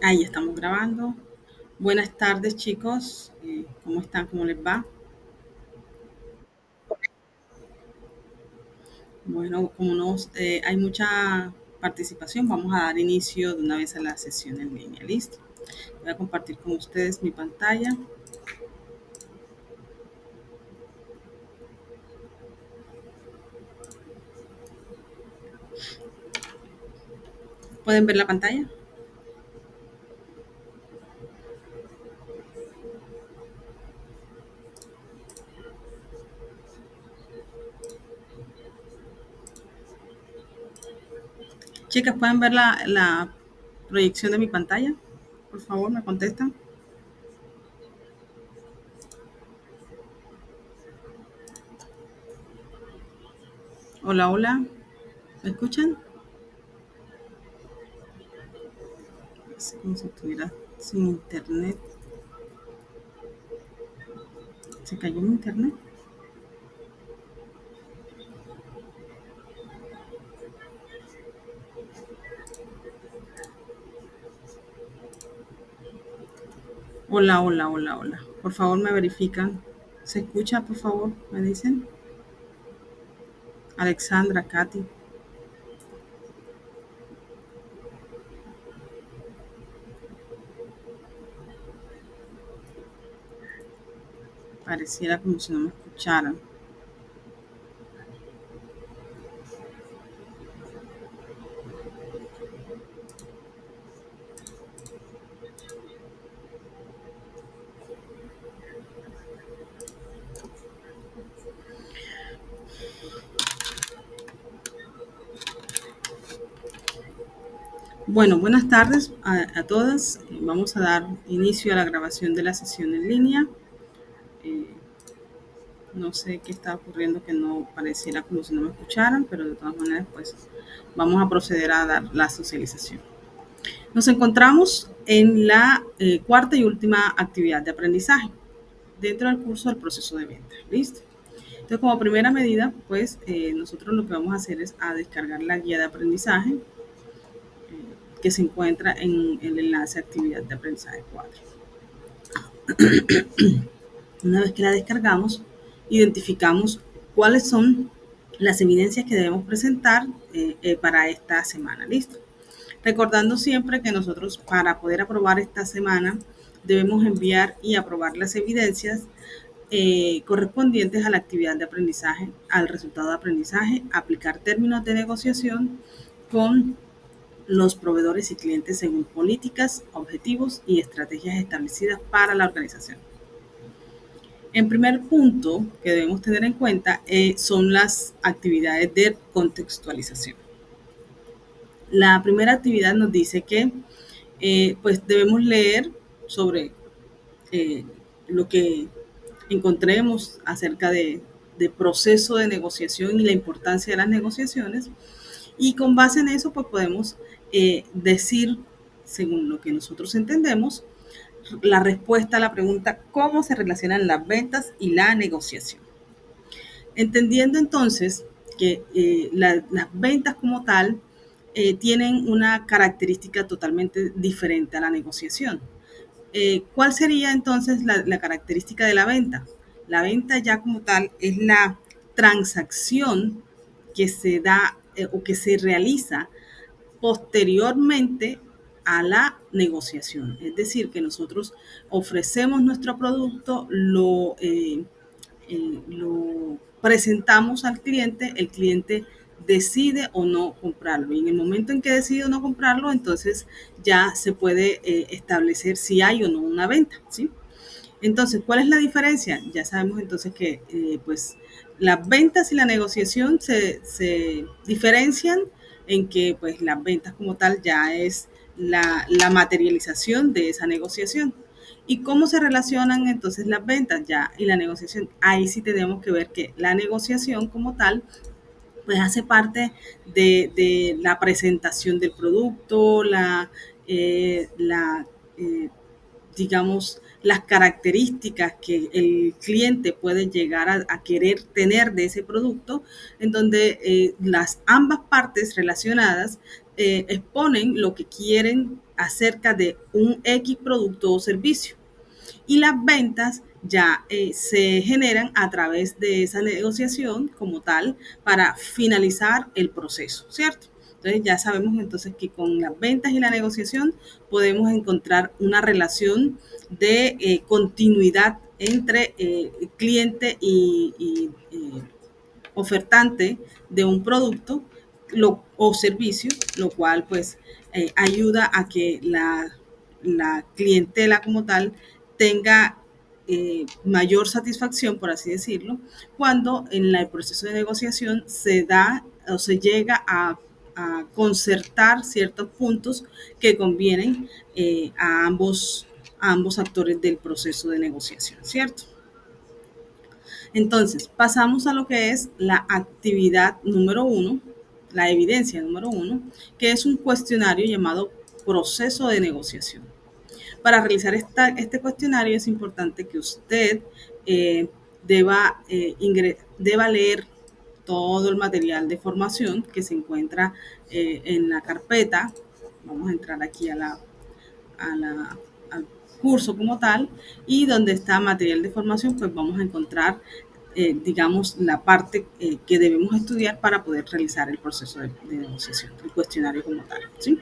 Ahí estamos grabando. Buenas tardes, chicos. ¿Cómo están? ¿Cómo les va? Bueno, como hay mucha participación, vamos a dar inicio de una vez a la sesión en línea. ¿Listo? Voy a compartir con ustedes mi pantalla. ¿Pueden ver la pantalla? Chicas, ¿pueden ver la proyección de mi pantalla? Por favor, me contestan. Hola, hola. ¿Me escuchan? Es como si estuviera sin internet. ¿Se cayó mi internet? Hola, hola, hola, hola. Por favor, me verifican. ¿Se escucha, por favor? ¿Me dicen? Alexandra, Katy. Pareciera como si no me escucharan. Bueno, buenas tardes a todas. Vamos a dar inicio a la grabación de la sesión en línea. Eh, no sé qué está ocurriendo que no pareciera como si no me escucharan, pero de todas maneras, pues vamos a proceder a dar la socialización. Nos encontramos en la cuarta y última actividad de aprendizaje dentro del curso del proceso de venta. ¿Listo? Entonces, como primera medida, pues nosotros lo que vamos a hacer es a descargar la guía de aprendizaje que se encuentra en el enlace actividad de aprendizaje 4. Una vez que la descargamos, identificamos cuáles son las evidencias que debemos presentar para esta semana. ¿Listo? Recordando siempre que nosotros para poder aprobar esta semana debemos enviar y aprobar las evidencias correspondientes a la actividad de aprendizaje, al resultado de aprendizaje, aplicar términos de negociación con los proveedores y clientes según políticas, objetivos y estrategias establecidas para la organización. En primer punto que debemos tener en cuenta son las actividades de contextualización. La primera actividad nos dice que pues debemos leer sobre eh, lo que encontremos acerca de proceso de negociación y la importancia de las negociaciones. Y con base en eso, pues podemos decir, según lo que nosotros entendemos, la respuesta a la pregunta cómo se relacionan las ventas y la negociación. Entendiendo entonces que las ventas como tal tienen una característica totalmente diferente a la negociación. ¿Cuál sería entonces la característica de la venta? La venta ya como tal es la transacción que se da o que se realiza posteriormente a la negociación. Es decir, que nosotros ofrecemos nuestro producto, lo presentamos al cliente, el cliente decide o no comprarlo. Y en el momento en que decide o no comprarlo, entonces ya se puede establecer si hay o no una venta, ¿sí? Entonces, ¿cuál es la diferencia? Ya sabemos entonces que pues las ventas y la negociación se diferencian en que pues las ventas como tal ya es la materialización de esa negociación. ¿Y cómo se relacionan entonces las ventas ya y la negociación? Ahí sí tenemos que ver que la negociación como tal pues hace parte de la presentación del producto, la eh, digamos, las características que el cliente puede llegar a querer tener de ese producto, en donde las ambas partes relacionadas exponen lo que quieren acerca de un X producto o servicio. Y las ventas ya se generan a través de esa negociación como tal para finalizar el proceso, ¿cierto? Entonces ya sabemos entonces que con las ventas y la negociación podemos encontrar una relación de continuidad entre cliente y ofertante de un producto o servicio, lo cual pues ayuda a que la clientela como tal tenga mayor satisfacción, por así decirlo, cuando en el proceso de negociación se da o se llega a concertar ciertos puntos que convienen a ambos actores del proceso de negociación, ¿cierto? Entonces, pasamos a lo que es la actividad número uno, la evidencia número uno, que es un cuestionario llamado proceso de negociación. Para realizar este cuestionario es importante que usted deba leer todo el material de formación que se encuentra en la carpeta. Vamos a entrar aquí al curso como tal, y donde está material de formación, pues vamos a encontrar, digamos, la parte que debemos estudiar para poder realizar el proceso de negociación, el cuestionario como tal, ¿sí?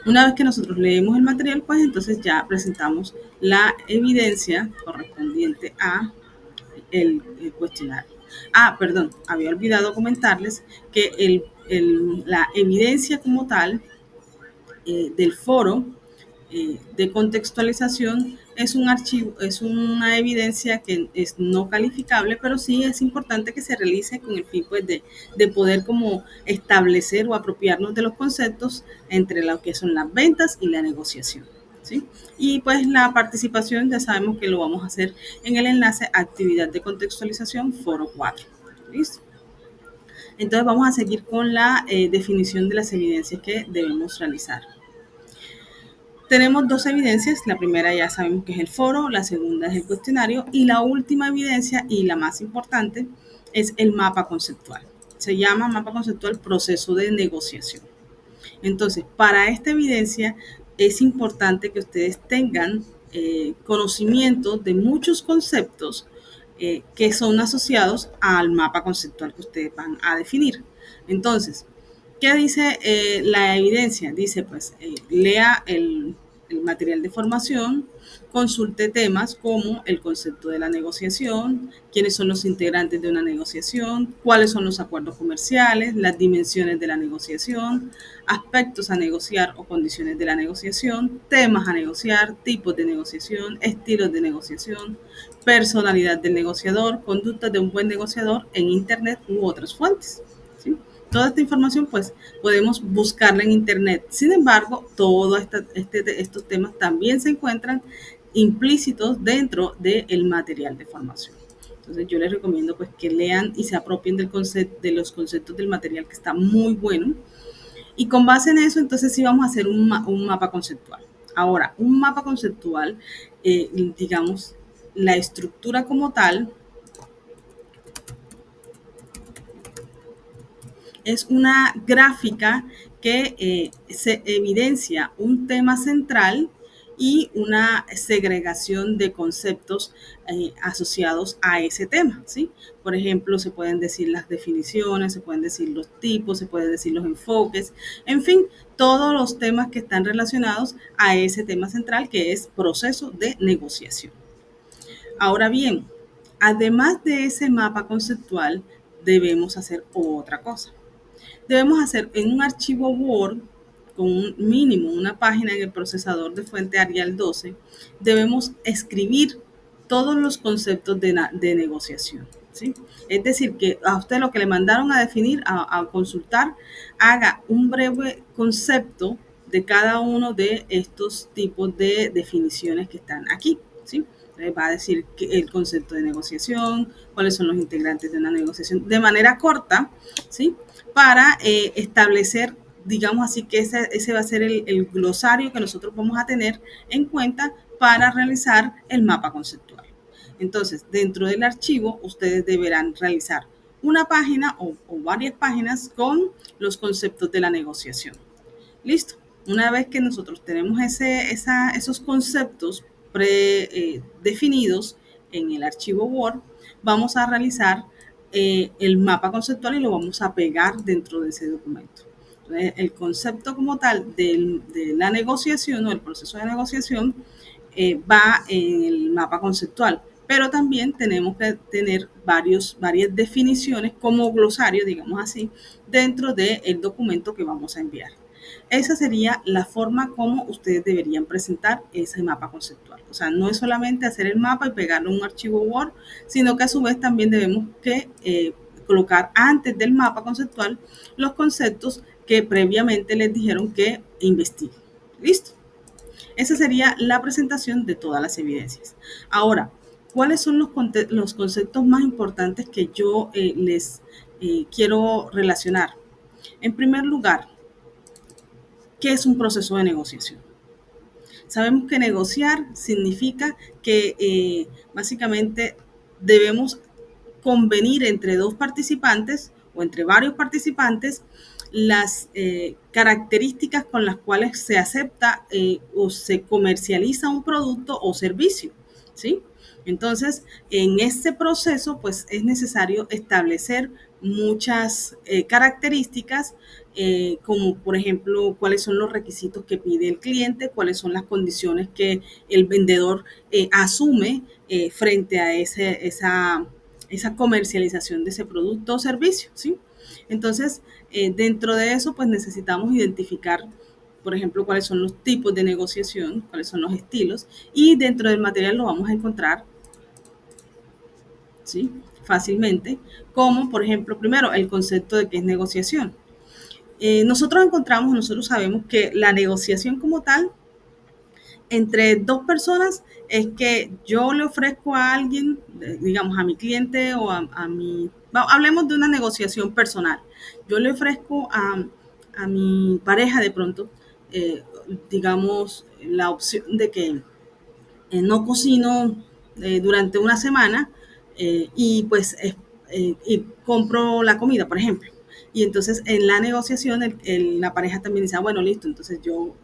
Una vez que nosotros leemos el material, pues entonces ya presentamos la evidencia correspondiente a el cuestionario. Perdón, había olvidado comentarles que la evidencia como tal del foro de contextualización es un archivo, es una evidencia que es no calificable, pero sí es importante que se realice con el fin pues, de poder como establecer o apropiarnos de los conceptos entre lo que son las ventas y la negociación, ¿sí? Y pues la participación ya sabemos que lo vamos a hacer en el enlace actividad de contextualización foro 4. ¿Listo? Entonces vamos a seguir con la definición de las evidencias que debemos realizar. Tenemos dos evidencias, la primera ya sabemos que es el foro, la segunda es el cuestionario y la última evidencia y la más importante es el mapa conceptual. Se llama mapa conceptual proceso de negociación. Entonces, para esta evidencia es importante que ustedes tengan conocimiento de muchos conceptos que son asociados al mapa conceptual que ustedes van a definir. Entonces, ¿qué dice la evidencia? Dice, pues, lea el material de formación, consulte temas como el concepto de la negociación, quiénes son los integrantes de una negociación, cuáles son los acuerdos comerciales, las dimensiones de la negociación, aspectos a negociar o condiciones de la negociación, temas a negociar, tipos de negociación, estilos de negociación, personalidad del negociador, conductas de un buen negociador en Internet u otras fuentes, ¿sí? Toda esta información, pues, podemos buscarla en Internet. Sin embargo, todos estos temas también se encuentran implícitos dentro del material de formación. Entonces, yo les recomiendo, pues, que lean y se apropien de los conceptos del material, que está muy bueno. Y con base en eso, entonces, sí vamos a hacer un mapa conceptual. Ahora, un mapa conceptual, digamos, la estructura como tal, es una gráfica que se evidencia un tema central y una segregación de conceptos asociados a ese tema, ¿sí? Por ejemplo, se pueden decir las definiciones, se pueden decir los tipos, se pueden decir los enfoques, en fin, todos los temas que están relacionados a ese tema central que es proceso de negociación. Ahora bien, además de ese mapa conceptual, debemos hacer otra cosa. Debemos hacer en un archivo Word con un mínimo, una página en el procesador de fuente Arial 12, debemos escribir todos los conceptos de negociación, ¿sí? Es decir, que a usted lo que le mandaron a definir, a consultar, haga un breve concepto de cada uno de estos tipos de definiciones que están aquí, ¿sí? Va a decir que el concepto de negociación, cuáles son los integrantes de una negociación, de manera corta, ¿sí? Para establecer digamos así que ese va a ser el glosario que nosotros vamos a tener en cuenta para realizar el mapa conceptual. Entonces, dentro del archivo, ustedes deberán realizar una página o varias páginas con los conceptos de la negociación. Listo. Una vez que nosotros tenemos esos conceptos predefinidos en el archivo Word, vamos a realizar el mapa conceptual y lo vamos a pegar dentro de ese documento. Entonces, el concepto como tal de la negociación o el proceso de negociación va en el mapa conceptual, pero también tenemos que tener varias definiciones como glosario, digamos así, dentro del documento que vamos a enviar. Esa sería la forma como ustedes deberían presentar ese mapa conceptual. O sea, no es solamente hacer el mapa y pegarlo en un archivo Word, sino que a su vez también debemos que colocar antes del mapa conceptual los conceptos que previamente les dijeron que investiguen. ¿Listo? Esa sería la presentación de todas las evidencias. Ahora, ¿cuáles son los conceptos más importantes que yo les quiero relacionar? En primer lugar, ¿qué es un proceso de negociación? Sabemos que negociar significa que básicamente debemos convenir entre dos participantes o entre varios participantes las características con las cuales se acepta o se comercializa un producto o servicio, ¿sí? Entonces, en este proceso, pues es necesario establecer muchas características, como por ejemplo, cuáles son los requisitos que pide el cliente, cuáles son las condiciones que el vendedor asume frente a esa comercialización de ese producto o servicio, ¿sí? Entonces, dentro de eso, pues necesitamos identificar, por ejemplo, cuáles son los tipos de negociación, cuáles son los estilos, y dentro del material lo vamos a encontrar, ¿sí? Fácilmente, como por ejemplo, primero, el concepto de qué es negociación. Nosotros sabemos que la negociación como tal entre dos personas es que yo le ofrezco a alguien, digamos a mi cliente o a mi, hablemos de una negociación personal. Yo le ofrezco a mi pareja de pronto, digamos, la opción de que no cocino durante una semana y pues y compro la comida, por ejemplo. Y entonces en la negociación la pareja también dice, bueno, listo, entonces yo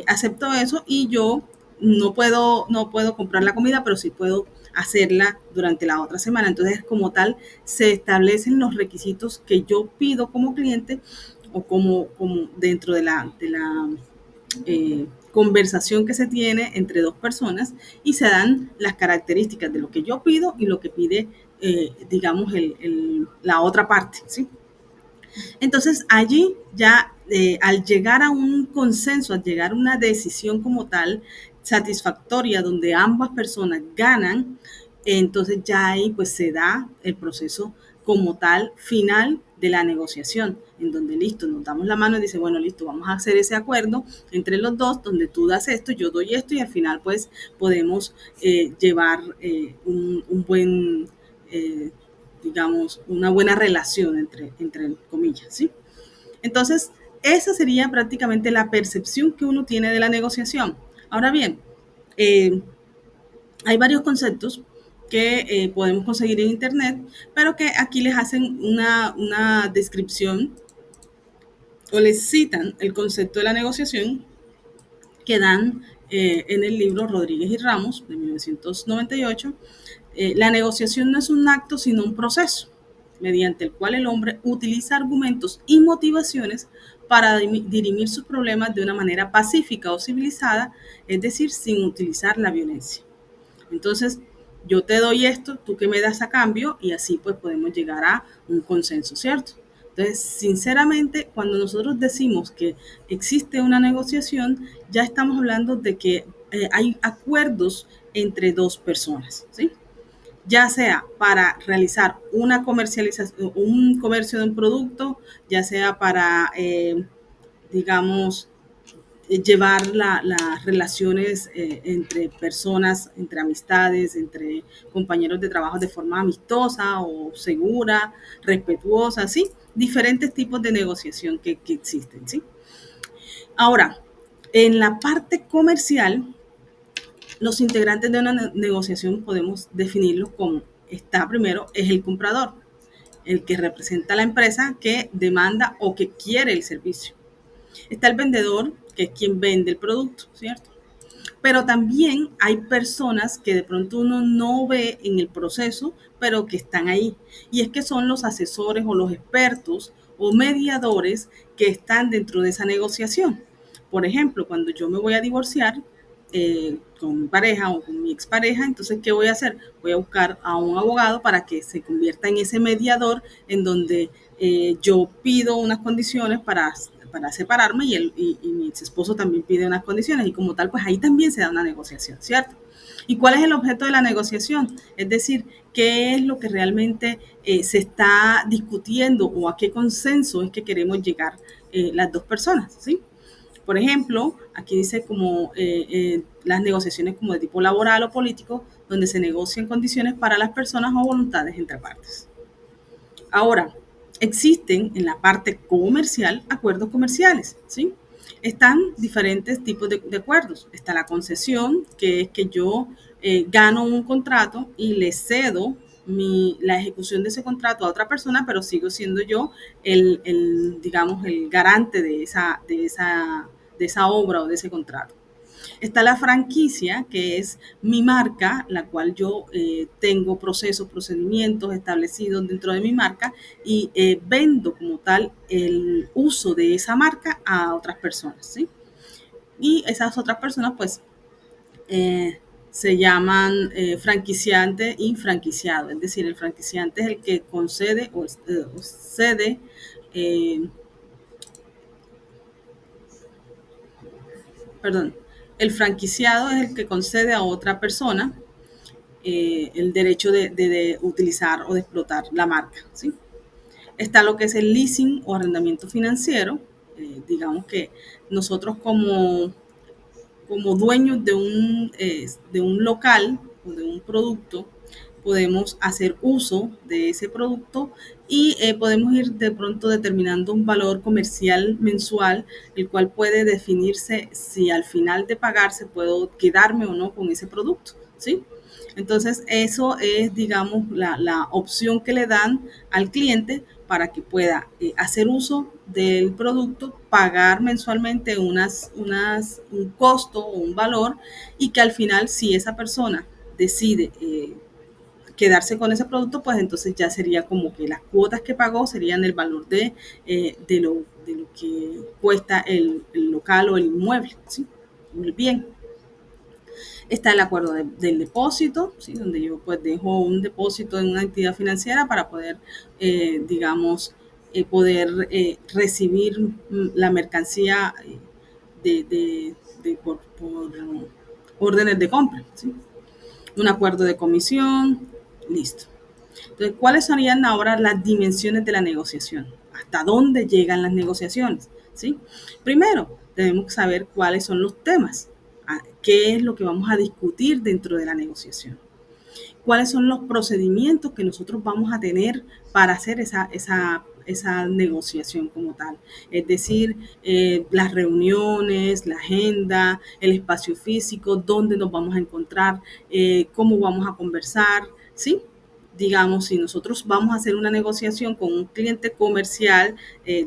acepto eso y yo no puedo comprar la comida, pero sí puedo hacerla durante la otra semana. Entonces, como tal, se establecen los requisitos que yo pido como cliente o como dentro de la conversación que se tiene entre dos personas y se dan las características de lo que yo pido y lo que pide, digamos, la otra parte, ¿sí? Entonces, allí ya al llegar a un consenso, al llegar a una decisión como tal, satisfactoria, donde ambas personas ganan, entonces ya ahí pues se da el proceso como tal final de la negociación, en donde listo, nos damos la mano y dice, bueno, listo, vamos a hacer ese acuerdo entre los dos, donde tú das esto, yo doy esto y al final pues podemos llevar un buen digamos, una buena relación entre comillas, ¿sí? Entonces, esa sería prácticamente la percepción que uno tiene de la negociación. Ahora bien, hay varios conceptos que podemos conseguir en internet, pero que aquí les hacen una descripción o les citan el concepto de la negociación que dan en el libro Rodríguez y Ramos de 1998. La negociación no es un acto, sino un proceso mediante el cual el hombre utiliza argumentos y motivaciones para dirimir sus problemas de una manera pacífica o civilizada, es decir, sin utilizar la violencia. Entonces, yo te doy esto, tú que me das a cambio, y así pues podemos llegar a un consenso, ¿cierto? Entonces, sinceramente, cuando nosotros decimos que existe una negociación, ya estamos hablando de que hay acuerdos entre dos personas, ¿sí? Ya sea para realizar una comercialización, un comercio de un producto, ya sea para, digamos, llevar las relaciones entre personas, entre amistades, entre compañeros de trabajo de forma amistosa o segura, respetuosa, ¿sí? diferentes tipos de negociación que existen, ¿sí? Ahora, en la parte comercial, los integrantes de una negociación podemos definirlos como, está primero, es el comprador, el que representa a la empresa que demanda o que quiere el servicio. Está el vendedor, que es quien vende el producto, ¿cierto? Pero también hay personas que de pronto uno no ve en el proceso, pero que están ahí. Y es que son los asesores o los expertos o mediadores que están dentro de esa negociación. Por ejemplo, cuando yo me voy a divorciar con mi pareja o con mi expareja, entonces, ¿qué voy a hacer? Voy a buscar a un abogado para que se convierta en ese mediador en donde yo pido unas condiciones para separarme y mi ex esposo también pide unas condiciones y como tal, pues ahí también se da una negociación, ¿cierto? ¿Y cuál es el objeto de la negociación? Es decir, ¿qué es lo que realmente se está discutiendo o a qué consenso es que queremos llegar las dos personas, ¿sí? Por ejemplo, aquí dice como las negociaciones como de tipo laboral o político, donde se negocian condiciones para las personas o voluntades entre partes. Ahora, existen en la parte comercial acuerdos comerciales, ¿sí? Están diferentes tipos de acuerdos. Está la concesión, que es que yo gano un contrato y le cedo la ejecución de ese contrato a otra persona, pero sigo siendo yo digamos, el garante de esa obra o de ese contrato. Está la franquicia, que es mi marca, la cual yo tengo procesos, procedimientos establecidos dentro de mi marca y vendo como tal el uso de esa marca a otras personas, ¿sí? Y esas otras personas, pues, se llaman franquiciante y franquiciado. Es decir, el franquiciante es el que concede o cede eh, perdón, el franquiciado es el que concede a otra persona el derecho de utilizar o de explotar la marca, ¿sí? Está lo que es el leasing o arrendamiento financiero. Digamos que nosotros como dueños de un local o de un producto, podemos hacer uso de ese producto y podemos ir de pronto determinando un valor comercial mensual, el cual puede definirse si al final de pagarse puedo quedarme o no con ese producto, ¿sí? Entonces, eso es, digamos, la opción que le dan al cliente para que pueda hacer uso del producto, pagar mensualmente un costo o un valor y que al final, si esa persona decide quedarse con ese producto, pues entonces ya sería como que las cuotas que pagó serían el valor de lo que cuesta el local o el inmueble, ¿sí? El bien. Está el acuerdo del depósito, ¿sí? Donde yo pues dejo un depósito en una entidad financiera para poder, digamos, poder recibir la mercancía por órdenes de compra, ¿sí? Un acuerdo de comisión, listo. Entonces, ¿cuáles serían ahora las dimensiones de la negociación? ¿Hasta dónde llegan las negociaciones? ¿Sí? Primero, debemos saber cuáles son los temas, qué es lo que vamos a discutir dentro de la negociación, cuáles son los procedimientos que nosotros vamos a tener para hacer esa negociación como tal. Es decir, las reuniones, la agenda, el espacio físico, dónde nos vamos a encontrar, cómo vamos a conversar, ¿sí? Digamos, si nosotros vamos a hacer una negociación con un cliente comercial,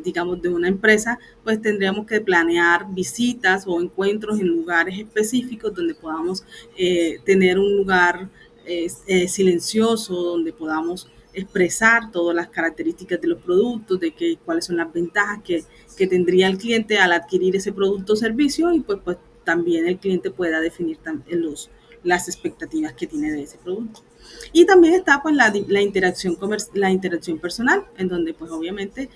digamos, de una empresa, pues tendríamos que planear visitas o encuentros en lugares específicos donde podamos tener un lugar silencioso, donde podamos expresar todas las características de los productos, cuáles son las ventajas que tendría el cliente al adquirir ese producto o servicio y pues también el cliente pueda definir las expectativas que tiene de ese producto. Y también está pues la interacción personal, en donde pues obviamente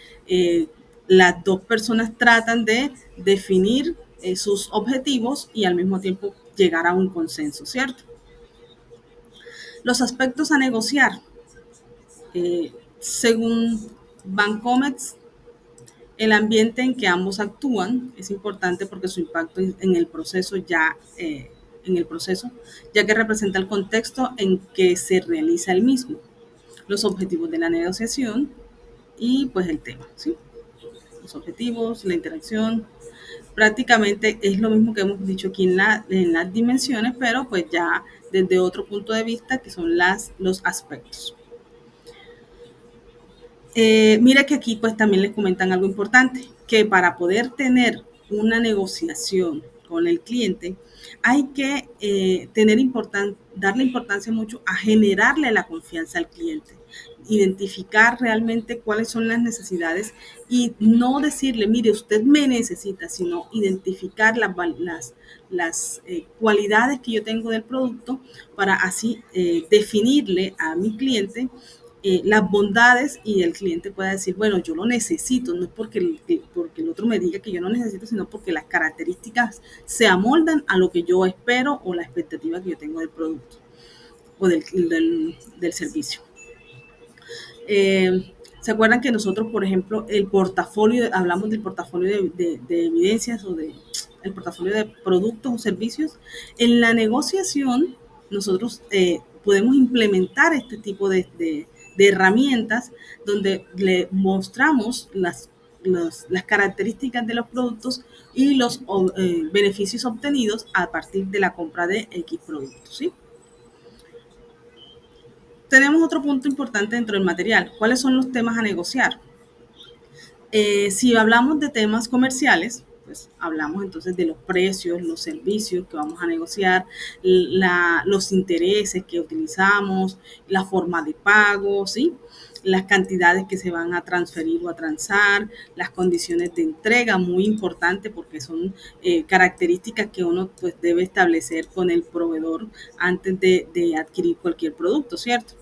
las dos personas tratan de definir sus objetivos y al mismo tiempo llegar a un consenso, ¿cierto? Los aspectos a negociar, según Bancomex, el ambiente en que ambos actúan es importante porque su impacto en el proceso ya que representa el contexto en que se realiza el mismo. Los objetivos de la negociación, y pues el tema, ¿sí? Los objetivos, la interacción. Prácticamente es lo mismo que hemos dicho aquí en las dimensiones, pero pues ya desde otro punto de vista que son los aspectos. Mira que aquí pues también les comentan algo importante, que para poder tener una negociación con el cliente hay que darle importancia mucho a generarle la confianza al cliente, identificar realmente cuáles son las necesidades y no decirle, mire, usted me necesita, sino identificar las cualidades que yo tengo del producto para así definirle a mi cliente las bondades y el cliente pueda decir, bueno, yo lo necesito, no es porque el otro me diga que yo no necesito, sino porque las características se amoldan a lo que yo espero o la expectativa que yo tengo del producto o del servicio. ¿Se acuerdan que nosotros, por ejemplo, hablamos del portafolio de evidencias o el portafolio de productos o servicios? En la negociación, nosotros podemos implementar este tipo de herramientas donde le mostramos las características de los productos y los beneficios obtenidos a partir de la compra de X productos, ¿sí? Tenemos otro punto importante dentro del material. ¿Cuáles son los temas a negociar? Si hablamos de temas comerciales, pues hablamos entonces de los precios, los servicios que vamos a negociar, los intereses que utilizamos, la forma de pago, ¿sí? Las cantidades que se van a transferir o a transar, las condiciones de entrega, muy importante porque son características que uno pues debe establecer con el proveedor antes de adquirir cualquier producto, ¿cierto?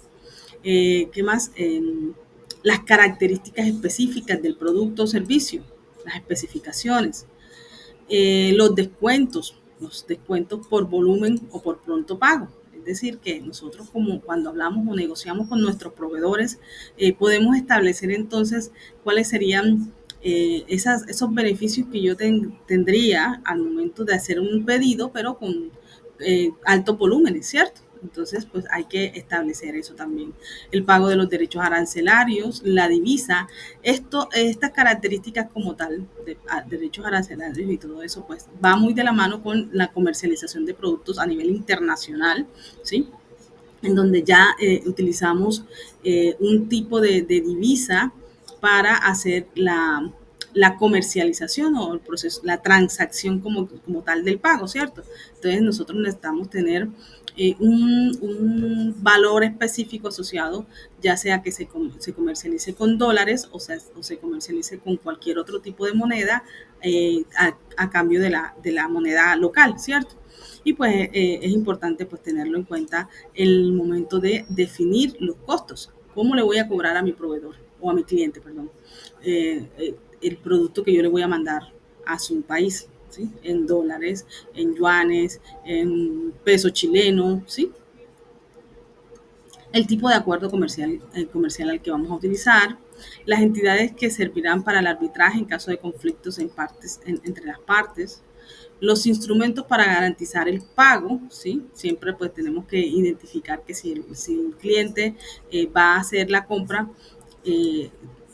¿Qué más? Las características específicas del producto o servicio, las especificaciones, los descuentos por volumen o por pronto pago. Es decir, que nosotros como cuando hablamos o negociamos con nuestros proveedores, podemos establecer entonces cuáles serían esos beneficios que yo tendría al momento de hacer un pedido, pero con altos volúmenes, ¿cierto? Entonces, pues hay que establecer eso también. El pago de los derechos arancelarios, la divisa, estas características como tal, derechos arancelarios y todo eso, pues va muy de la mano con la comercialización de productos a nivel internacional, ¿sí? En donde ya utilizamos un tipo de divisa para hacer la comercialización o el proceso, la transacción como tal del pago, ¿cierto? Entonces nosotros necesitamos tener un valor específico asociado, ya sea que se comercialice con dólares o se comercialice con cualquier otro tipo de moneda a cambio de la moneda local, ¿cierto? Y pues es importante pues tenerlo en cuenta en el momento de definir los costos. ¿Cómo le voy a cobrar a mi proveedor o a mi cliente, perdón, el producto que yo le voy a mandar a su país? ¿Sí? En dólares, en yuanes, en peso chileno, ¿sí? El tipo de acuerdo comercial al que vamos a utilizar, las entidades que servirán para el arbitraje en caso de conflictos entre las partes, los instrumentos para garantizar el pago, ¿sí? Siempre pues tenemos que identificar que si el cliente va a hacer la compra, eh,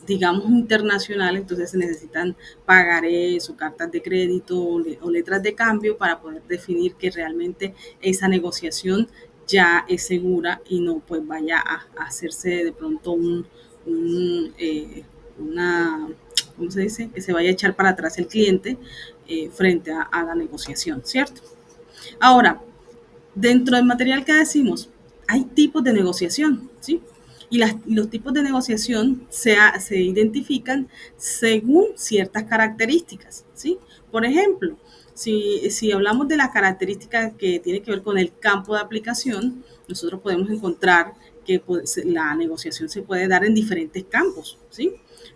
digamos, internacional, entonces se necesitan pagarés o cartas de crédito o letras de cambio para poder definir que realmente esa negociación ya es segura y no pues vaya a hacerse de pronto una, ¿cómo se dice? Que se vaya a echar para atrás el cliente frente a la negociación, ¿cierto? Ahora, dentro del material que decimos, hay tipos de negociación, ¿sí? Y los tipos de negociación se identifican según ciertas características, ¿sí? Por ejemplo, si hablamos de las características que tienen que ver con el campo de aplicación, nosotros podemos encontrar que pues, la negociación se puede dar en diferentes campos, ¿sí?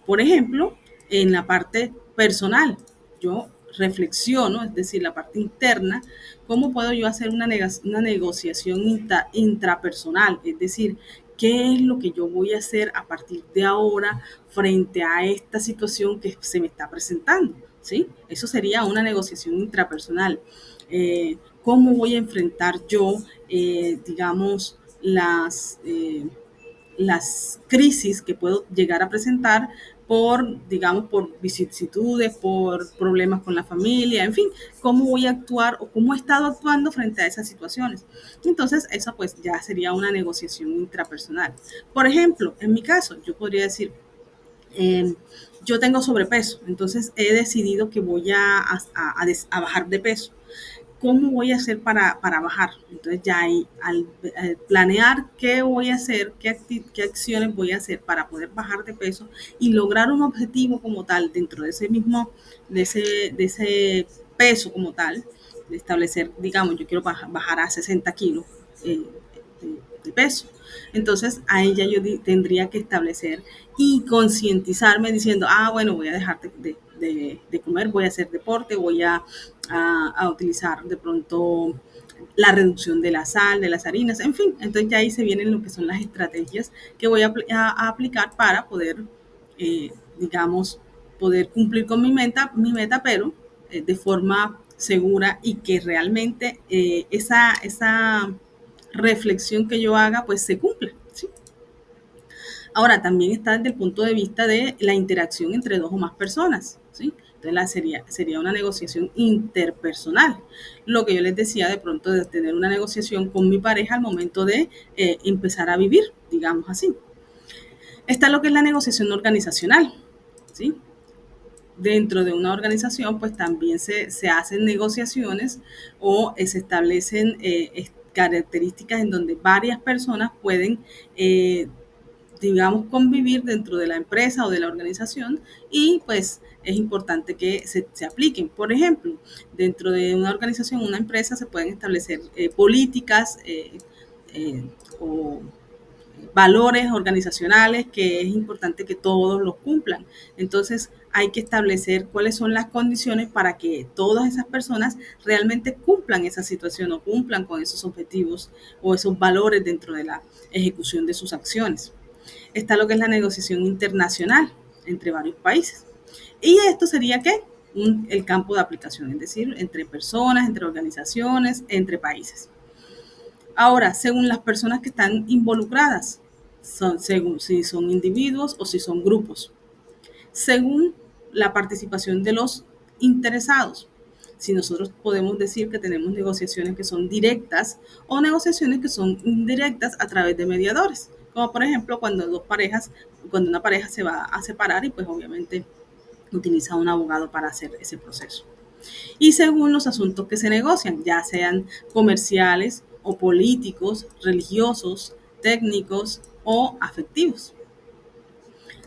Por ejemplo, en la parte personal, yo reflexiono, es decir, la parte interna, cómo puedo yo hacer una negociación intrapersonal, es decir, qué es lo que yo voy a hacer a partir de ahora frente a esta situación que se me está presentando, ¿sí? Eso sería una negociación intrapersonal. ¿Cómo voy a enfrentar yo, digamos, las crisis que puedo llegar a presentar por, digamos, por vicisitudes, por problemas con la familia, en fin, cómo voy a actuar o cómo he estado actuando frente a esas situaciones. Entonces, eso pues ya sería una negociación intrapersonal. Por ejemplo, en mi caso, yo podría decir, eh, yo tengo sobrepeso, entonces he decidido que voy a bajar de peso. ¿Cómo voy a hacer para bajar? Entonces ya ahí, al planear qué voy a hacer, qué acciones voy a hacer para poder bajar de peso y lograr un objetivo como tal dentro de ese mismo, de ese peso como tal, de establecer, digamos, yo quiero bajar a 60 kilos de peso. Entonces, a ella yo tendría que establecer y concientizarme diciendo, bueno, voy a dejar de comer, voy a hacer deporte, voy a utilizar de pronto la reducción de la sal, de las harinas, en fin. Entonces ya ahí se vienen lo que son las estrategias que voy a aplicar para poder, digamos, poder cumplir con mi meta pero de forma segura y que realmente esa reflexión que yo haga pues se cumpla. ¿Sí? Ahora, también está desde el punto de vista de la interacción entre dos o más personas, ¿sí? Entonces, sería una negociación interpersonal. Lo que yo les decía de pronto de tener una negociación con mi pareja al momento de empezar a vivir, digamos así. Está lo que es la negociación organizacional, ¿sí? Dentro de una organización, pues también se hacen negociaciones o se establecen características en donde varias personas pueden digamos, convivir dentro de la empresa o de la organización y pues es importante que se apliquen. Por ejemplo, dentro de una organización, una empresa, se pueden establecer políticas eh, o valores organizacionales que es importante que todos los cumplan. Entonces hay que establecer cuáles son las condiciones para que todas esas personas realmente cumplan esa situación o cumplan con esos objetivos o esos valores dentro de la ejecución de sus acciones. Está lo que es la negociación internacional entre varios países. Y esto sería ¿qué? El campo de aplicación, es decir, entre personas, entre organizaciones, entre países. Ahora, según las personas que están involucradas, según si son individuos o si son grupos, según la participación de los interesados. Si nosotros podemos decir que tenemos negociaciones que son directas o negociaciones que son indirectas a través de mediadores, como por ejemplo cuando una pareja se va a separar y pues obviamente utiliza un abogado para hacer ese proceso. Y según los asuntos que se negocian, ya sean comerciales o políticos, religiosos, técnicos o afectivos.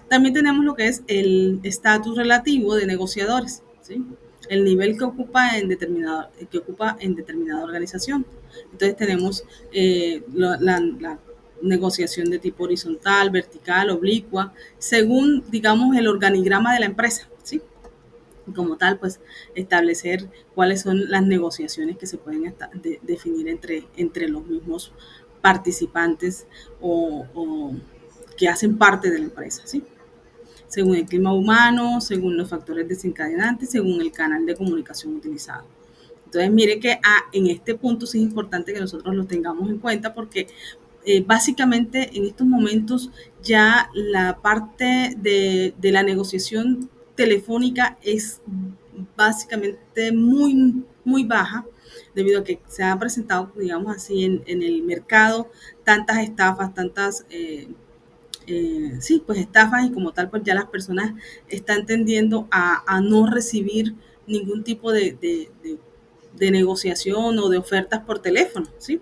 También tenemos lo que es el estatus relativo de negociadores, ¿sí? El nivel que ocupa en determinada organización. Entonces tenemos la negociación de tipo horizontal, vertical, oblicua, según, digamos, el organigrama de la empresa, ¿sí? Como tal, pues establecer cuáles son las negociaciones que se pueden definir entre los mismos participantes o que hacen parte de la empresa, ¿sí? Según el clima humano, según los factores desencadenantes, según el canal de comunicación utilizado. Entonces, mire que en este punto sí es importante que nosotros lo tengamos en cuenta porque básicamente en estos momentos ya la parte de la negociación telefónica es básicamente muy, muy baja debido a que se han presentado, digamos así, en el mercado tantas estafas, sí, pues estafas y como tal, pues ya las personas están tendiendo a no recibir ningún tipo de negociación o de ofertas por teléfono, ¿sí?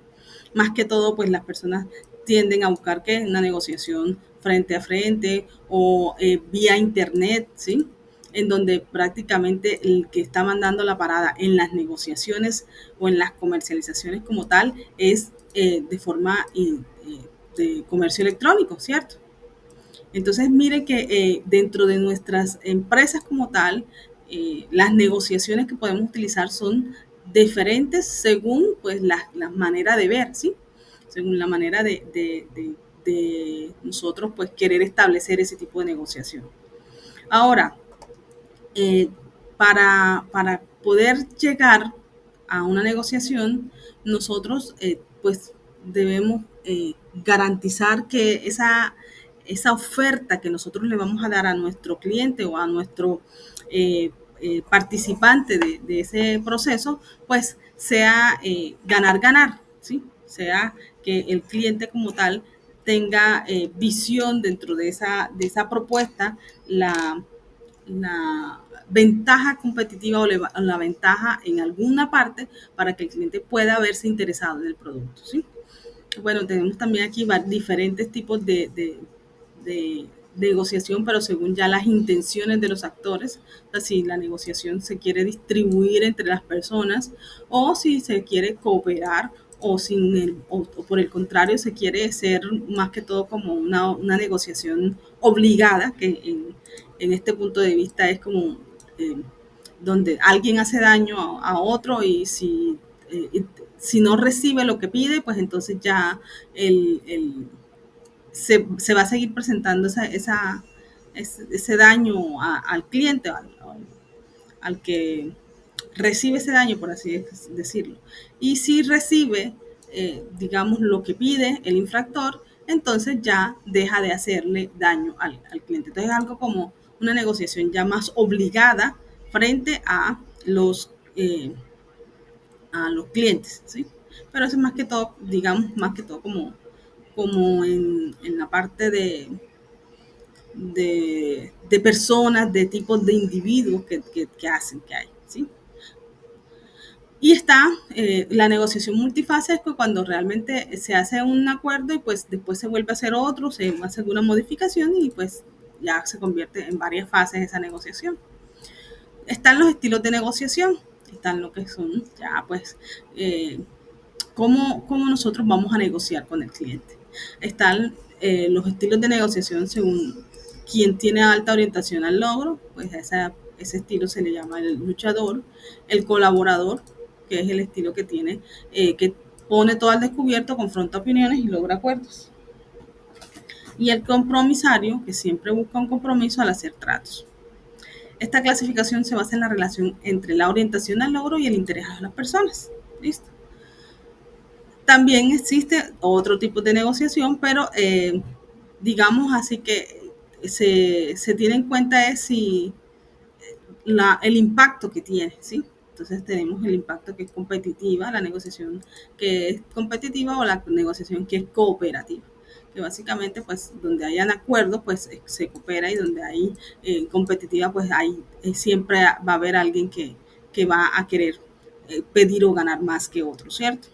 Más que todo, pues las personas tienden a buscar que una negociación frente a frente o vía internet, ¿sí? En donde prácticamente el que está mandando la parada en las negociaciones o en las comercializaciones como tal es de forma de comercio electrónico, ¿cierto? Entonces, mire que dentro de nuestras empresas como tal, las negociaciones que podemos utilizar son diferentes según pues la manera de ver, ¿sí? Según la manera de nosotros pues querer establecer ese tipo de negociación. Ahora, eh, para poder llegar a una negociación, nosotros pues debemos garantizar que esa oferta que nosotros le vamos a dar a nuestro cliente o a nuestro participante de ese proceso, pues sea ganar-ganar, ¿sí? Sea que el cliente como tal tenga visión dentro de esa propuesta, la ventaja competitiva o la ventaja en alguna parte para que el cliente pueda verse interesado en el producto, ¿sí? Bueno, tenemos también aquí diferentes tipos de negociación, pero según ya las intenciones de los actores, o sea, si la negociación se quiere distribuir entre las personas o si se quiere cooperar o, o por el contrario se quiere ser más que todo como una negociación obligada, que en este punto de vista es como eh, donde alguien hace daño a otro y si no recibe lo que pide, pues entonces ya se va a seguir presentando ese daño al cliente, al que recibe ese daño, por así decirlo. Y si recibe, digamos, lo que pide el infractor, entonces ya deja de hacerle daño al cliente. Entonces es algo como una negociación ya más obligada frente a los clientes, ¿sí? Pero eso es más que todo, digamos, más que todo como en la parte de personas, de tipos de individuos que hacen que hay, ¿sí? Y está la negociación multifase, es que cuando realmente se hace un acuerdo y pues después se vuelve a hacer otro, se hace alguna modificación y pues ya se convierte en varias fases esa negociación. Están los estilos de negociación, están lo que son ya pues cómo nosotros vamos a negociar con el cliente. Están los estilos de negociación según quien tiene alta orientación al logro, pues ese estilo se le llama el luchador, el colaborador, que es el estilo que tiene, que pone todo al descubierto, confronta opiniones y logra acuerdos. Y el compromisario, que siempre busca un compromiso al hacer tratos. Esta clasificación se basa en la relación entre la orientación al logro y el interés de las personas. ¿Listo? También existe otro tipo de negociación, pero digamos así que se tiene en cuenta es si el impacto que tiene, ¿sí? Entonces tenemos el impacto que es competitiva, la negociación que es competitiva o la negociación que es cooperativa, que básicamente pues donde hayan acuerdos pues se coopera y donde hay competitiva pues hay siempre va a haber alguien que va a querer pedir o ganar más que otro, ¿cierto?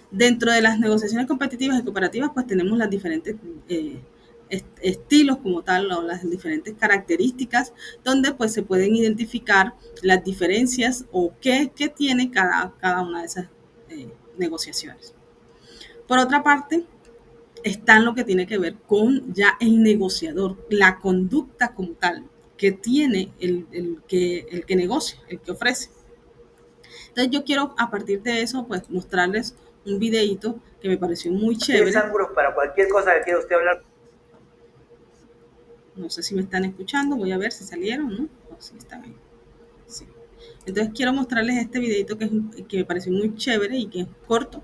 Dentro de las negociaciones competitivas y cooperativas, pues tenemos las diferentes estilos como tal, o las diferentes características, donde pues se pueden identificar las diferencias o qué tiene cada una de esas negociaciones. Por otra parte, está en lo que tiene que ver con ya el negociador, la conducta como tal que tiene el que negocia, el que ofrece. Entonces yo quiero a partir de eso pues mostrarles un videito que me pareció muy chévere. 10 ángulos para cualquier cosa que quiera usted hablar. No sé si me están escuchando, voy a ver si salieron, ¿no? Oh, sí, está bien. Sí. Entonces quiero mostrarles este videito que me pareció muy chévere y que es corto.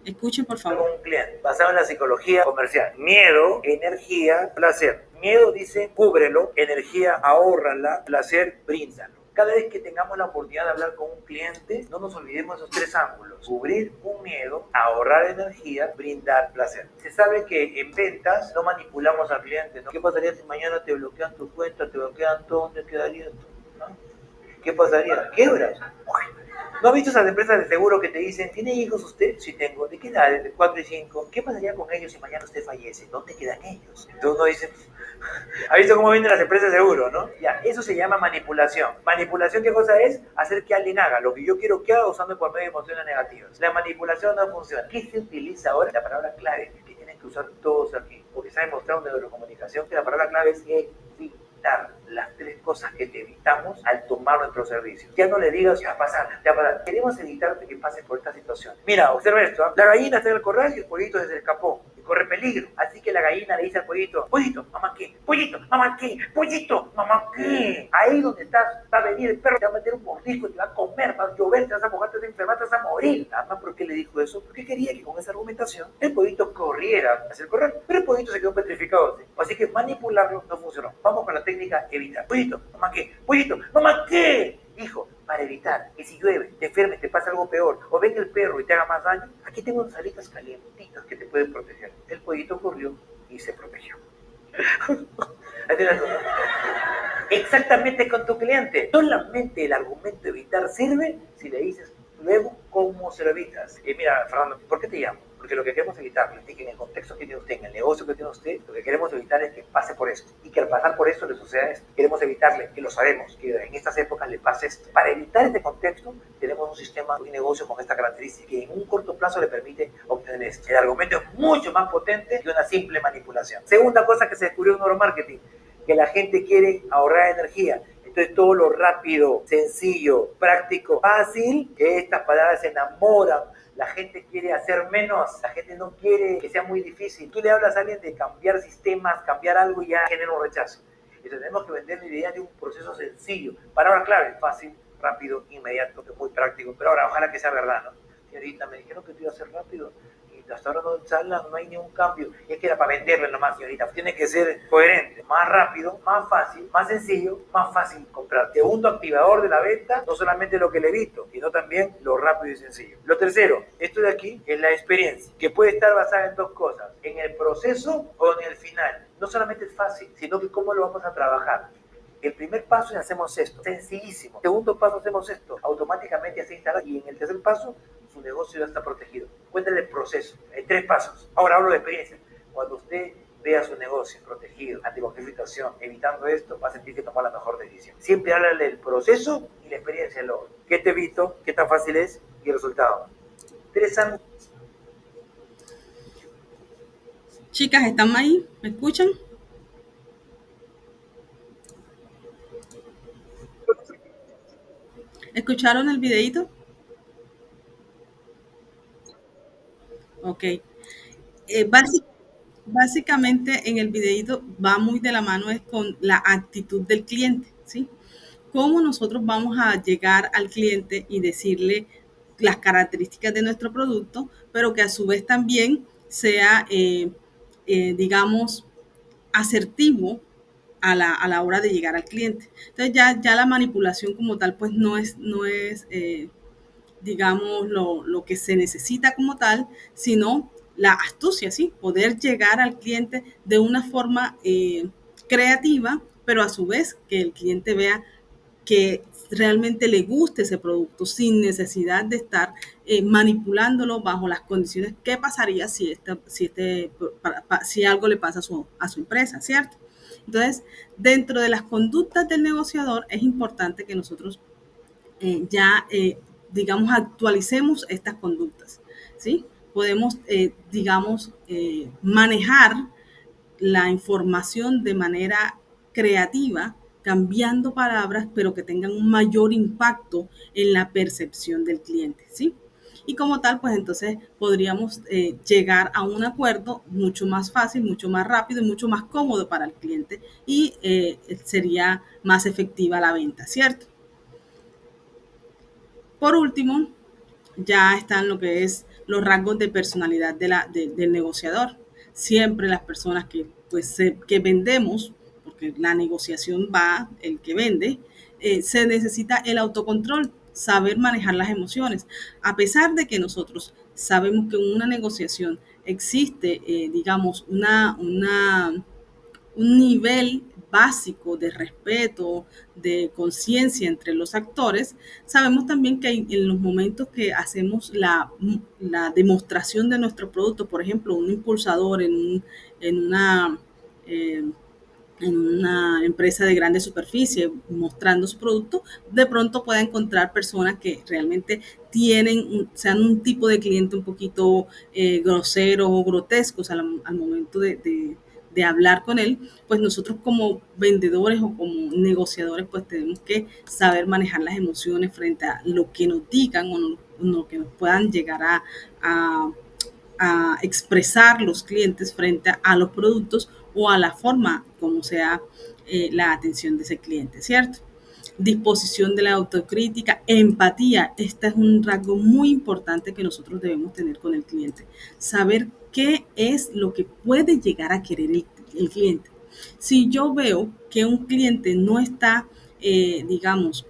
Escuchen, por favor. Un cliente basado en la psicología comercial. Miedo, energía, placer. Miedo dice cúbrelo, energía ahórrala, placer bríndalo. Cada vez que tengamos la oportunidad de hablar con un cliente, no nos olvidemos de esos tres ángulos. Cubrir un miedo, ahorrar energía, brindar placer. Se sabe que en ventas no manipulamos al cliente, ¿no? ¿Qué pasaría si mañana te bloquean tu cuenta, te bloquean todo? ¿Dónde quedaría tú? ¿No? ¿Qué pasaría? ¿Quiebras? ¿No has visto esas empresas de seguro que te dicen, ¿tiene hijos usted? Sí tengo. ¿De qué edad? De 4 y 5. ¿Qué pasaría con ellos si mañana usted fallece? ¿Dónde quedan ellos? Entonces uno dice, ¿ha visto cómo venden las empresas de seguro, no? Ya, eso se llama manipulación. ¿Manipulación qué cosa es? Hacer que alguien haga lo que yo quiero que haga usando por medio de emociones negativas. La manipulación no funciona. ¿Qué se utiliza ahora? La palabra clave que tienen que usar todos aquí, porque se ha demostrado en neurocomunicación que la palabra clave es evitar las tres cosas que te evitamos al tomar nuestro servicio. Ya no le digas, ya va a pasar, ya va a pasar. Queremos evitarte que pases por esta situación. Mira, observa esto, ¿eh? La gallina está en el corral y el pollito se escapó y corre peligro. Así que la gallina le dice al pollito, pollito, mamá qué, pollito, mamá qué, pollito, mamá qué. Ahí donde estás, va a venir el perro, te va a meter un mordisco, te va a comer, va a llover, te vas a mojar, te vas a enfermar, te vas a morir. Nada más porque le dijo eso? Porque quería que con esa argumentación el pollito corriera hacia el corral. Pero el pollito se quedó petrificado. Así que manipularlo no funcionó. Vamos con la técnica evitar. Pollito, mamá, ¿qué? Pollito, mamá, ¿qué? Hijo, para evitar que si llueve, te enfermes, te pasa algo peor, o venga el perro y te haga más daño, aquí tengo unas alitas calientitas que te pueden proteger. El pollito corrió y se protegió. Exactamente con tu cliente. Solamente el argumento evitar sirve si le dices luego cómo se lo evitas. Mira, Fernando, ¿por qué te llamo? Porque lo que queremos evitar es que en el contexto que tiene usted, en el negocio que tiene usted, lo que queremos evitar es que pase por esto. Y que al pasar por esto le suceda esto. Queremos evitarle, que lo sabemos, que en estas épocas le pase esto. Para evitar este contexto, tenemos un sistema, un negocio con esta característica que en un corto plazo le permite obtener esto. El argumento es mucho más potente que una simple manipulación. Segunda cosa que se descubrió en neuromarketing, que la gente quiere ahorrar energía. Entonces todo lo rápido, sencillo, práctico, fácil, que estas palabras enamoran. La gente quiere hacer menos, la gente no quiere que sea muy difícil. Tú le hablas a alguien de cambiar sistemas, cambiar algo y ya genera un rechazo. Entonces tenemos que vender la idea de un proceso sencillo. Palabra clave, fácil, rápido, inmediato, muy práctico. Pero ahora ojalá que sea verdad, ¿no? Señorita, me dijeron que tú ibas a ser rápido. Hasta ahora no hay ningún cambio. Y es que era para venderle nomás, señorita. Tiene que ser coherente, más rápido, más fácil, más sencillo, más fácil comprar. Segundo activador de la venta, no solamente lo que le evito, sino también lo rápido y sencillo. Lo tercero, esto de aquí es la experiencia, que puede estar basada en dos cosas, en el proceso o en el final. No solamente es fácil, sino que cómo lo vamos a trabajar. El primer paso es hacemos esto, sencillísimo. Segundo paso hacemos esto, automáticamente ya se instala. Y en el tercer paso, su negocio ya está protegido. Cuéntale el proceso, en 3 pasos. Ahora hablo de experiencia. Cuando usted vea su negocio protegido, anticonflictación, evitando esto, va a sentir que tomó la mejor decisión. Siempre háblale del proceso y la experiencia. ¿Qué te evito? ¿Qué tan fácil es? Y el resultado. 3 años. Chicas, ¿están ahí? ¿Me escuchan? ¿Escucharon el videíto? Ok. Básicamente, básicamente en el videíto va muy de la mano es con la actitud del cliente, ¿sí? Cómo nosotros vamos a llegar al cliente y decirle las características de nuestro producto, pero que a su vez también sea, digamos, asertivo a la hora de llegar al cliente. Entonces ya la manipulación como tal, pues no es digamos, lo que se necesita como tal, sino la astucia, ¿sí? Poder llegar al cliente de una forma creativa, pero a su vez que el cliente vea que realmente le guste ese producto sin necesidad de estar manipulándolo bajo las condiciones. ¿Qué pasaría si algo le pasa a su empresa, cierto? Entonces, dentro de las conductas del negociador es importante que nosotros digamos, actualicemos estas conductas, ¿sí? Podemos, digamos, manejar la información de manera creativa, cambiando palabras, pero que tengan un mayor impacto en la percepción del cliente, ¿sí? Y como tal, pues entonces podríamos llegar a un acuerdo mucho más fácil, mucho más rápido y mucho más cómodo para el cliente y sería más efectiva la venta, ¿cierto? Por último, ya están lo que es los rasgos de personalidad del negociador. Siempre las personas que vendemos, porque la negociación va el que vende, se necesita el autocontrol, saber manejar las emociones. A pesar de que nosotros sabemos que en una negociación existe, digamos, un nivel básico de respeto, de conciencia entre los actores, sabemos también que en los momentos que hacemos la demostración de nuestro producto, por ejemplo, un impulsador en una, eh, en una empresa de grande superficie mostrando su producto, de pronto pueda encontrar personas que realmente sean un tipo de cliente un poquito grosero o grotescos al momento de hablar con él, pues nosotros como vendedores o como negociadores pues tenemos que saber manejar las emociones frente a lo que nos digan o lo que nos puedan llegar a a expresar los clientes frente a los productos o a la forma como sea la atención de ese cliente, ¿cierto? disposición de la autocrítica, empatía. Este es un rasgo muy importante que nosotros debemos tener con el cliente. Saber qué es lo que puede llegar a querer el cliente. Si yo veo que un cliente no está, digamos,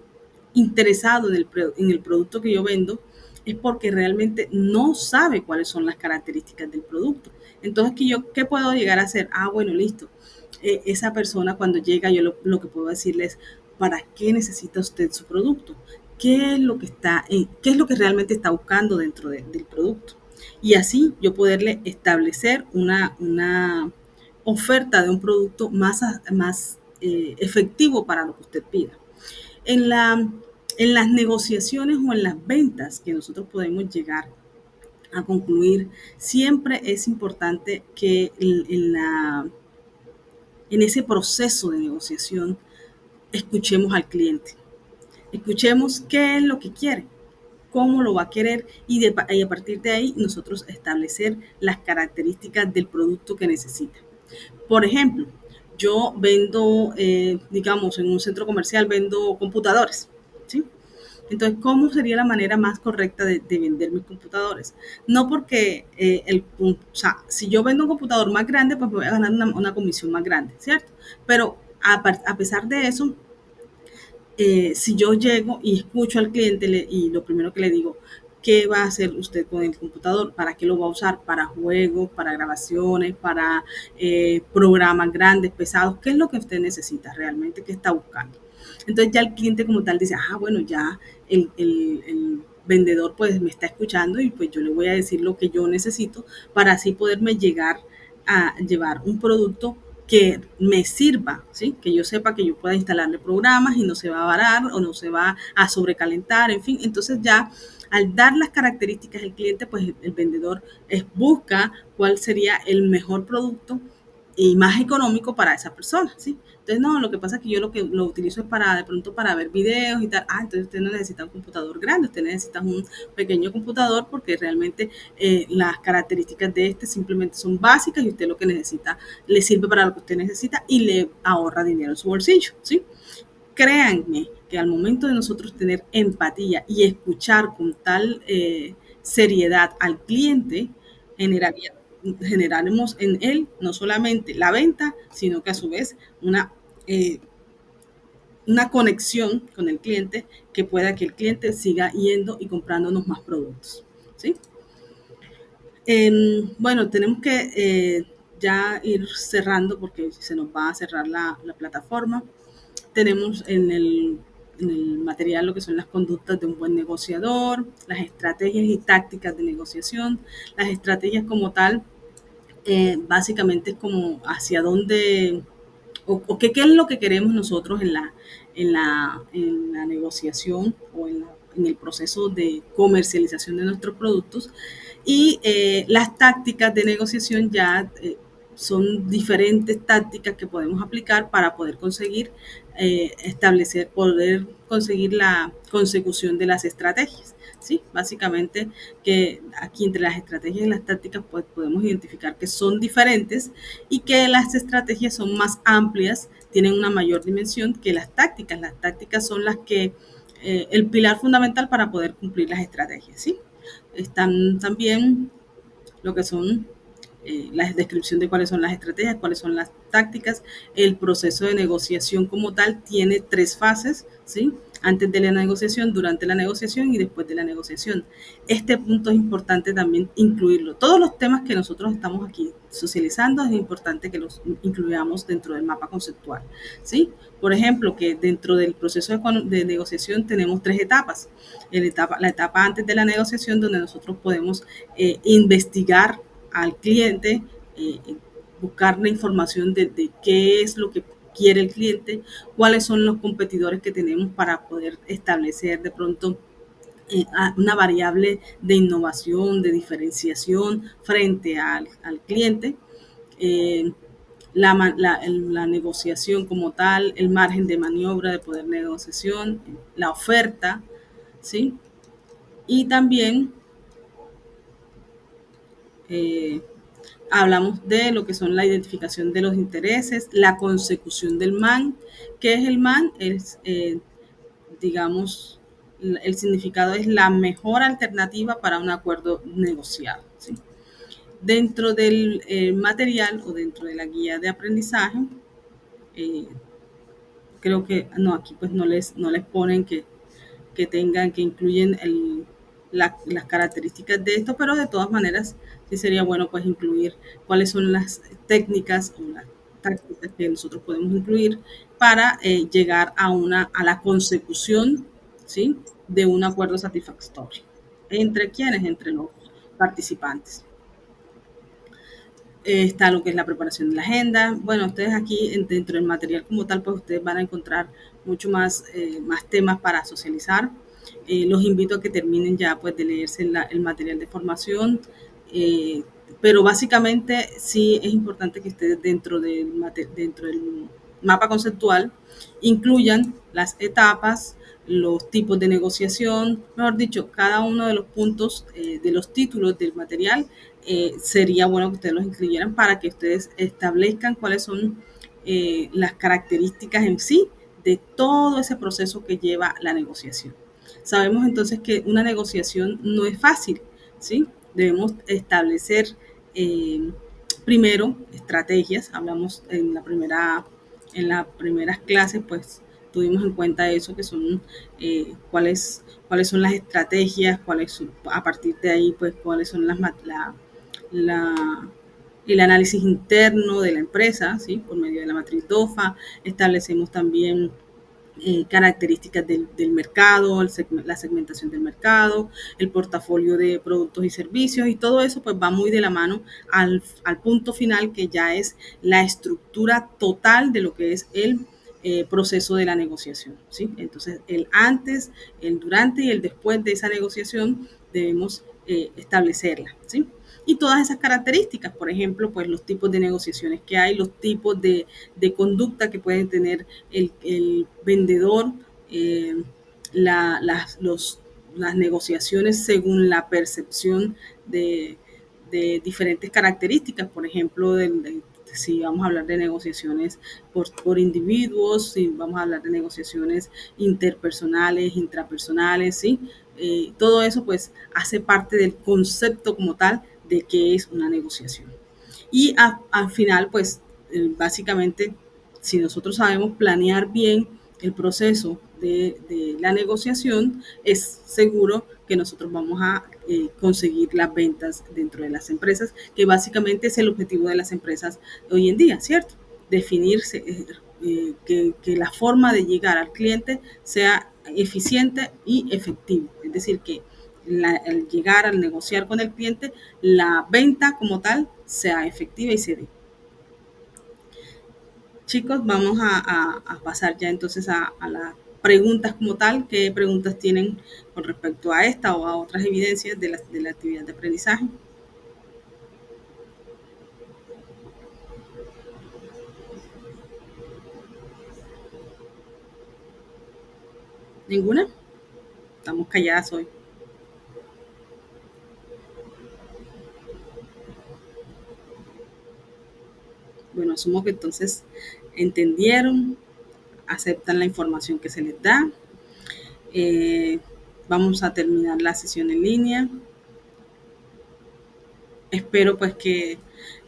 interesado en el producto que yo vendo, es porque realmente no sabe cuáles son las características del producto. Entonces, ¿qué puedo llegar a hacer? Ah, bueno, listo. Esa persona cuando llega, yo lo que puedo decirle es, ¿para qué necesita usted su producto? ¿Qué es lo que realmente está buscando dentro del producto? Y así yo poderle establecer una oferta de un producto más efectivo para lo que usted pida. En, la, en las negociaciones o en las ventas que nosotros podemos llegar a concluir, siempre es importante que en ese proceso de negociación escuchemos al cliente, escuchemos qué es lo que quiere, cómo lo va a querer y a partir de ahí nosotros establecer las características del producto que necesita. Por ejemplo, yo vendo, digamos, en un centro comercial vendo computadores, ¿sí? Entonces, ¿cómo sería la manera más correcta de vender mis computadores? No porque, o sea, si yo vendo un computador más grande, pues voy a ganar una comisión más grande, ¿cierto? Pero a pesar de eso, si yo llego y escucho al cliente y lo primero que le digo, ¿qué va a hacer usted con el computador? ¿Para qué lo va a usar? ¿Para juegos, para grabaciones, para programas grandes, pesados? ¿Qué es lo que usted necesita realmente? ¿Qué está buscando? Entonces ya el cliente como tal dice, ah, bueno, ya el vendedor pues me está escuchando y pues yo le voy a decir lo que yo necesito para así poderme llegar a llevar un producto que me sirva, ¿sí? Que yo sepa que yo pueda instalarle programas y no se va a varar o no se va a sobrecalentar, en fin. Entonces ya al dar las características del cliente, pues el vendedor busca cuál sería el mejor producto y más económico para esa persona, ¿sí? Entonces, no, lo que pasa es que yo lo utilizo es para, de pronto, para ver videos y tal. Ah, entonces usted no necesita un computador grande, usted necesita un pequeño computador porque realmente las características de este simplemente son básicas y usted lo que necesita, le sirve para lo que usted necesita y le ahorra dinero en su bolsillo, ¿sí? Créanme que al momento de nosotros tener empatía y escuchar con tal seriedad al cliente, generaría, generaremos en él no solamente la venta, sino que a su vez eh, una conexión con el cliente que pueda que el cliente siga yendo y comprándonos más productos, ¿sí? Bueno, tenemos que ya ir cerrando porque se nos va a cerrar la plataforma. Tenemos en el material lo que son las conductas de un buen negociador, las estrategias y tácticas de negociación. Las estrategias como tal, básicamente es como hacia dónde o qué es lo que queremos nosotros en la negociación o en el proceso de comercialización de nuestros productos. Y las tácticas de negociación ya son diferentes tácticas que podemos aplicar para poder poder conseguir la consecución de las estrategias. ¿Sí? Básicamente que aquí entre las estrategias y las tácticas pues podemos identificar que son diferentes y que las estrategias son más amplias, tienen una mayor dimensión que las tácticas. Las tácticas son las que el pilar fundamental para poder cumplir las estrategias, ¿sí? Están también lo que son la descripción de cuáles son las estrategias, cuáles son las tácticas. El proceso de negociación como tal tiene 3 fases, ¿sí? Antes de la negociación, durante la negociación y después de la negociación. Este punto es importante también incluirlo. Todos los temas que nosotros estamos aquí socializando es importante que los incluyamos dentro del mapa conceptual, ¿sí? Por ejemplo, que dentro del proceso de negociación tenemos 3 etapas. La etapa antes de la negociación, donde nosotros podemos investigar al cliente, buscar la información de qué es lo que quiere el cliente, cuáles son los competidores que tenemos para poder establecer de pronto una variable de innovación, de diferenciación frente al cliente. Eh, la negociación como tal, el margen de maniobra de poder negociación, la oferta, ¿sí? Y también eh, hablamos de lo que son la identificación de los intereses, la consecución del MAN. ¿Qué es el MAN? Es digamos, el significado es la mejor alternativa para un acuerdo negociado, ¿sí? Dentro del material o dentro de la guía de aprendizaje, eh, creo que, no, aquí pues no les ponen que tengan, que incluyen las características de esto, pero de todas maneras sí sería bueno pues incluir cuáles son las técnicas o las tácticas que nosotros podemos incluir para llegar a la consecución, ¿sí?, de un acuerdo satisfactorio. ¿Entre quiénes? Entre los participantes. Está lo que es la preparación de la agenda. Bueno, ustedes aquí dentro del material como tal, pues ustedes van a encontrar mucho más temas para socializar. Los invito a que terminen ya pues de leerse el material de formación. eh, pero básicamente sí es importante que ustedes dentro del mapa conceptual incluyan las etapas, los tipos de negociación, mejor dicho, cada uno de los puntos de los títulos del material. Sería bueno que ustedes los incluyeran para que ustedes establezcan cuáles son las características en sí de todo ese proceso que lleva la negociación. Sabemos entonces que una negociación no es fácil, ¿sí? Debemos establecer eh, primero estrategias. Hablamos en las primeras clases, pues tuvimos en cuenta eso, que son cuáles son las estrategias, a partir de ahí, pues cuáles son la, el análisis interno de la empresa, ¿sí?, por medio de la matriz DOFA. Establecemos también características del mercado, la segmentación del mercado, el portafolio de productos y servicios, y todo eso pues va muy de la mano al punto final, que ya es la estructura total de lo que es el proceso de la negociación, ¿sí? Entonces, el antes, el durante y el después de esa negociación debemos establecerla, ¿sí? Y todas esas características, por ejemplo, pues los tipos de negociaciones que hay, los tipos de conducta que pueden tener el vendedor, eh, las negociaciones según la percepción de diferentes características. Por ejemplo, si vamos a hablar de negociaciones por individuos, si vamos a hablar de negociaciones interpersonales, intrapersonales, ¿sí? Todo eso pues hace parte del concepto como tal de qué es una negociación. Y al final, pues básicamente, si nosotros sabemos planear bien el proceso de la negociación, es seguro que nosotros vamos a conseguir las ventas dentro de las empresas, que básicamente es el objetivo de las empresas hoy en día, ¿cierto? Definirse, que la forma de llegar al cliente sea eficiente y efectivo. Es decir, que al llegar, al negociar con el cliente, la venta como tal sea efectiva y se dé. Chicos, vamos a pasar ya entonces a las preguntas como tal. ¿Qué preguntas tienen con respecto a esta o a otras evidencias de la actividad de aprendizaje? ¿Ninguna? Estamos calladas hoy. Bueno, asumo que entonces entendieron, aceptan la información que se les da. Eh, Vamos a terminar la sesión en línea. Espero pues que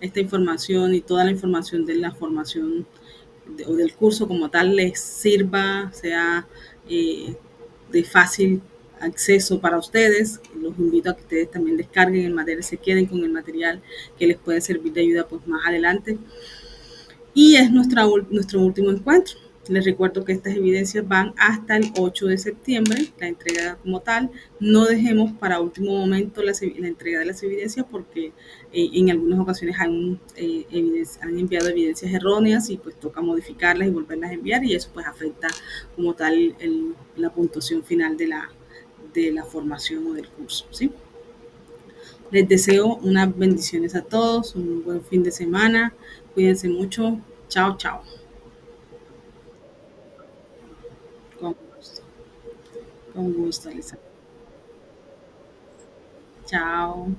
esta información y toda la información de la formación o del curso como tal les sirva, sea eh, de fácil acceso para ustedes. Los invito a que ustedes también descarguen el material, se queden con el material que les puede servir de ayuda pues más adelante. Y es nuestro último encuentro. Les recuerdo que estas evidencias van hasta el 8 de septiembre, la entrega como tal. No dejemos para último momento la entrega de las evidencias, porque en algunas ocasiones han enviado evidencias erróneas y pues toca modificarlas y volverlas a enviar, y eso pues afecta como tal la puntuación final de la formación o del curso, ¿sí? Les deseo unas bendiciones a todos, un buen fin de semana. Cuídense mucho. Chao, chao. Con gusto. Con gusto, Elisa. Chao.